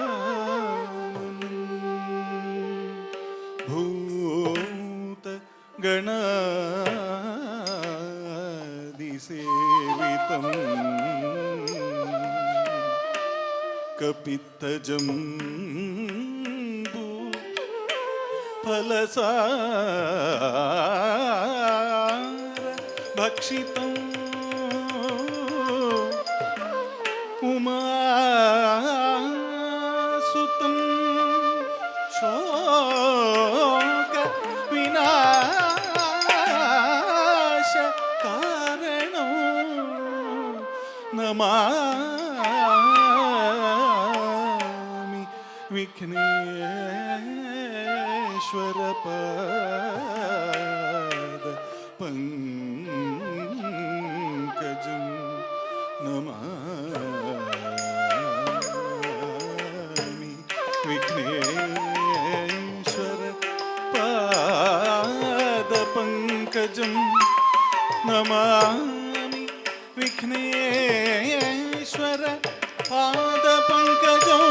गजाननं भूतगणादिसेवितं कपित्थजम्बू फलसार भक्षितं उमासुतं शोक विनाश कारणं नमामि विघ्नेश्वर पाद पंकजं नमामि विघ्नेश्वर पाद पंकजं नमामि विघ्नेश्वर पाद पंकजं